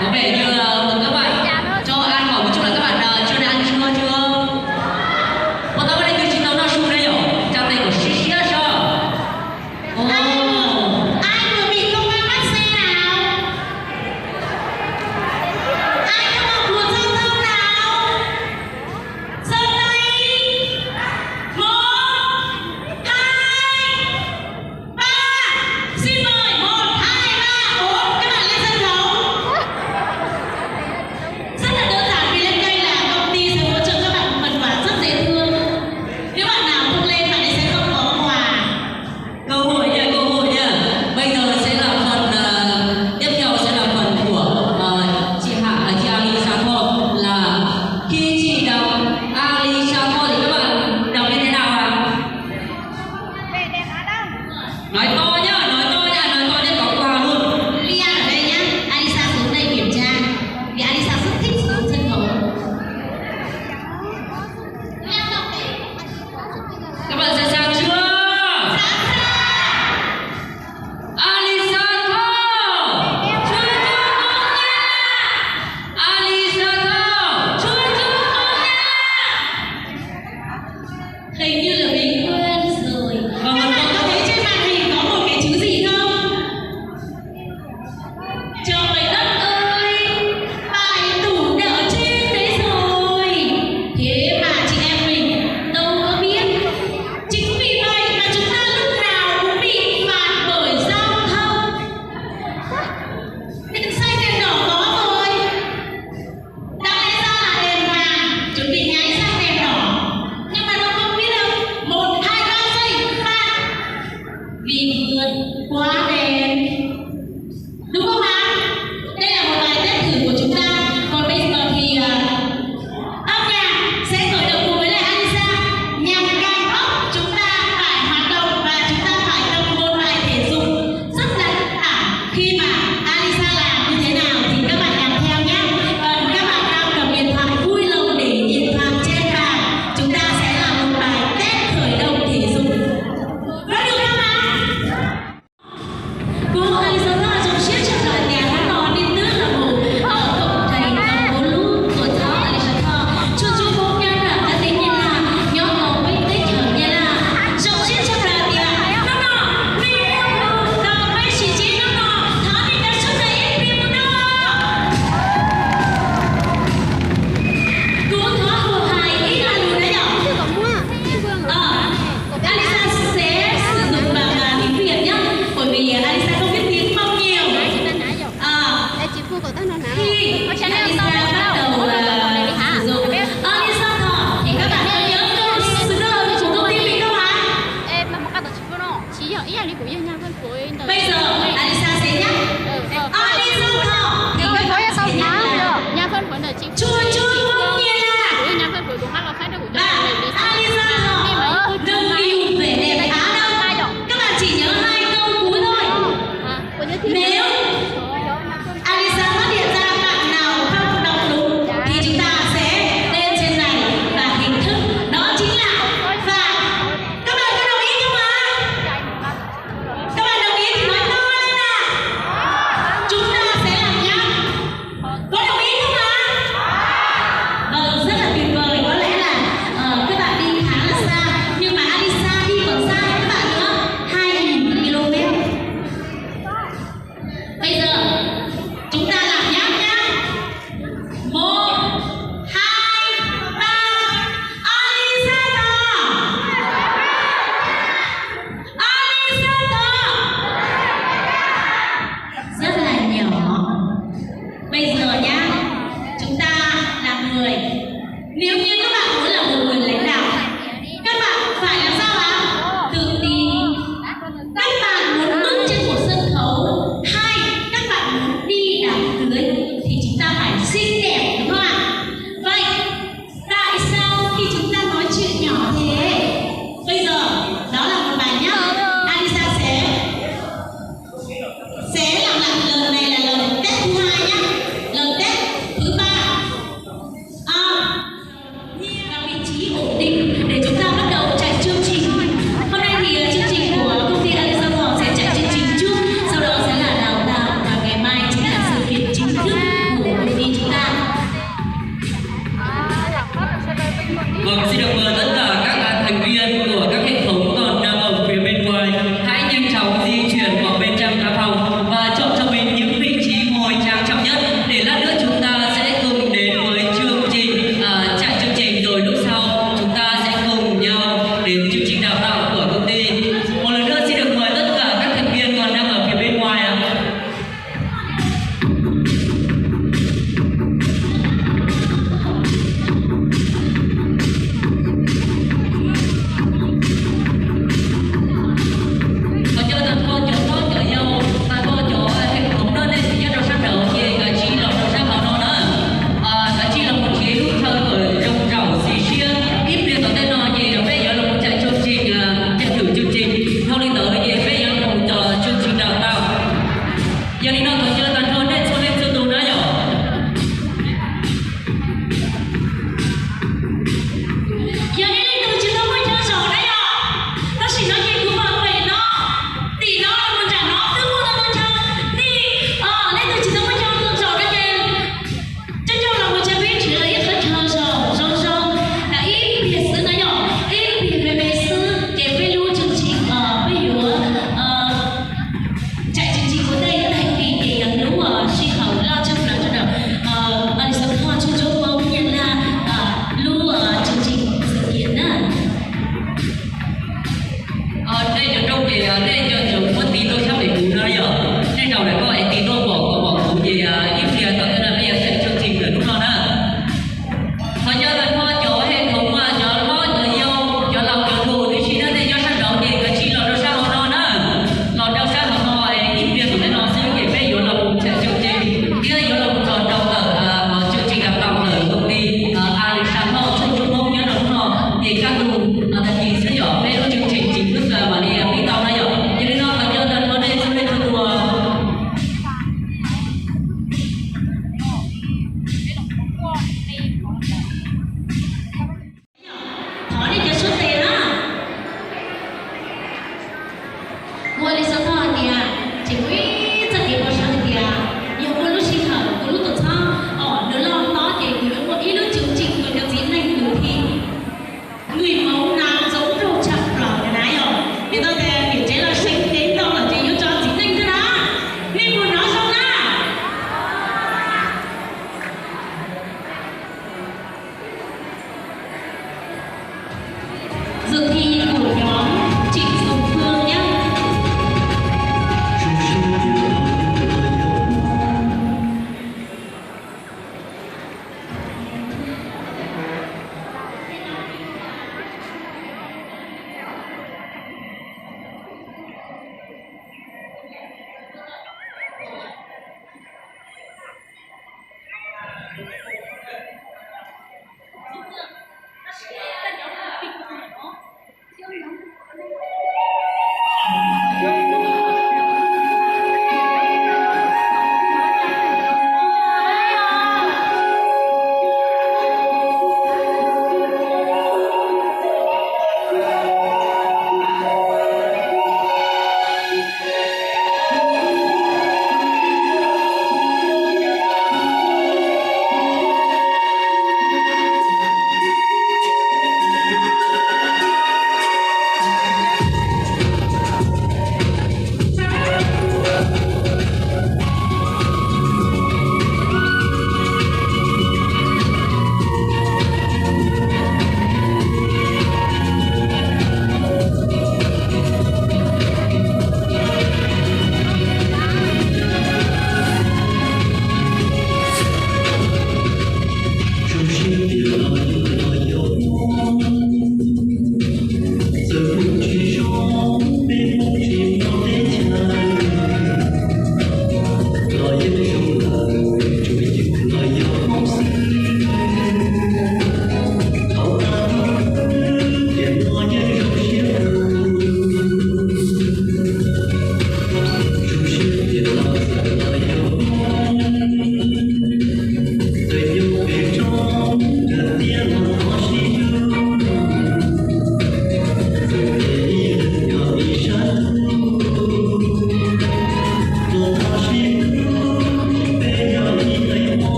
Có vẻ như mừng các bạn cho ăn hỏi một chút là các bạn chưa đã ăn chưa? Bọn tao đây từ 9 到15人有，这样那个实习的时候，ai vừa bị công an bắt xe nào? Ai có học luật giao thông nào? Giơ tay. 1, 2, 3. Xin mời 1, 2, 3, 4. Các bạn lên sân khấu. Rất là đơn giản vì lên đây là công ty sẽ hỗ trợ các bạn một phần quà rất dễ thương. Nếu bạn nào không lên bạn ấy sẽ không có quà. cơ hội nha. Bây giờ sẽ là phần tiếp theo sẽ là phần của chị Alisa thôi, là khi chị đọc Alisa thôi thì các bạn đọc như thế nào ạ? Nói to nhá, nói to nhé, có quà luôn. Lia ở đây nhá, Alisa xuống đây kiểm tra vì Alisa rất thích xuống sân khấu. Các bạn sẵn sàng chưa? Alisa thôi, chưa nha. Alisa thôi, chưa nha. Hình như là mình quên rồi. Các bạn có thấy trên màn hình có một cái chữ gì không? Trời đất ơi, bài tủ đã ở trên đấy rồi. Thế mà chị em mình đâu có biết. Chính vì vậy mà chúng ta lúc nào cũng bị phạt bởi giao thông. Đèn xanh đèn đỏ có rồi. Đáng lẽ ra là đèn vàng chuẩn bị nháy sang đèn đỏ. Nhưng mà nó không biết đâu. 1, 2, 3 giây phạt vì vượt quá đèn. Đúng không ạ? Đây là một bài test thử của chúng ta. Còn bây giờ thì âm nhạc sẽ khởi động cùng với lại Alisa nhằm can ốc chúng ta phải hoạt động và chúng ta phải tập một bài thể dục rất là thẳng. Khi mà Alisa làm như thế nào thì các bạn làm theo nhé. Còn các bạn đang cầm điện thoại vui lòng để điện thoại trên bàn. Chúng ta sẽ làm một bài test khởi động thể dục. Có được không ạ? Cô Alisa rất là trong chiếc trong đời nhà nó còn đi nước là một cổng thầy cầm bốn lúc của cháu Alisa thọ cho chú bố nhân là ta tính như là nhóm ngầu với tích hợp như là trong chiếc trong đời nhà nó nọ vì yêu đầu với chỉ nó nọ thả mình đã xuất đây ít vì một đó cú thó của hài ít là lùi đấy nhở. Alisa sẽ sử dụng bằng tiếng Việt nhé, bởi vì Alisa không biết tiếng Mông nhiều. Khi Alisa bắt đầu sử dụng Alisa thọ thì các bạn có nhớ câu slogan của công ty mình không ạ? Bây giờ Alisa sẽ nhắc Alisa thọ thì các bạn sẽ nhắc là chua chua ngon nha. Và Alisa thọ nâng niu vẻ đẹp Á Đông. Các bạn chỉ nhớ 2 câu cuối thôi. Nếu Alisa phát hiện ra bạn nào không đọc đúng thì chúng ta sẽ lên trên này và hình thức đó chính là phạt. Các bạn có đồng ý không ạ? Các bạn đồng ý thì nói to lên nào. Chúng ta sẽ làm nhá. Có đồng ý không ạ? Vâng, rất là tuyệt vời. Có lẽ là các bạn đi khá là xa, nhưng mà Alisa đi còn xa hơn các bạn nữa, 2.000 km. Bây giờ chúng ta làm nháp nhá. 1, 2, 3. Alisa thọ. Alisa thọ. Rất là nhỏ. Bây giờ nhá, chúng ta là người. Nếu như các bạn muốn là một người lãnh đạo, các bạn phải làm sao ạ? Tự tin. Các bạn muốn bước trên một sân khấu hay các bạn muốn đi đám cưới thì chúng ta phải xinh đẹp, đúng không ạ? Vậy tại sao khi chúng ta nói chuyện nhỏ thế? Bây giờ đó là một bài nhá. Alisa sẽ làm lại lần này là lần test thứ 2 nhá. Lần test thứ 3. Vâng, xin được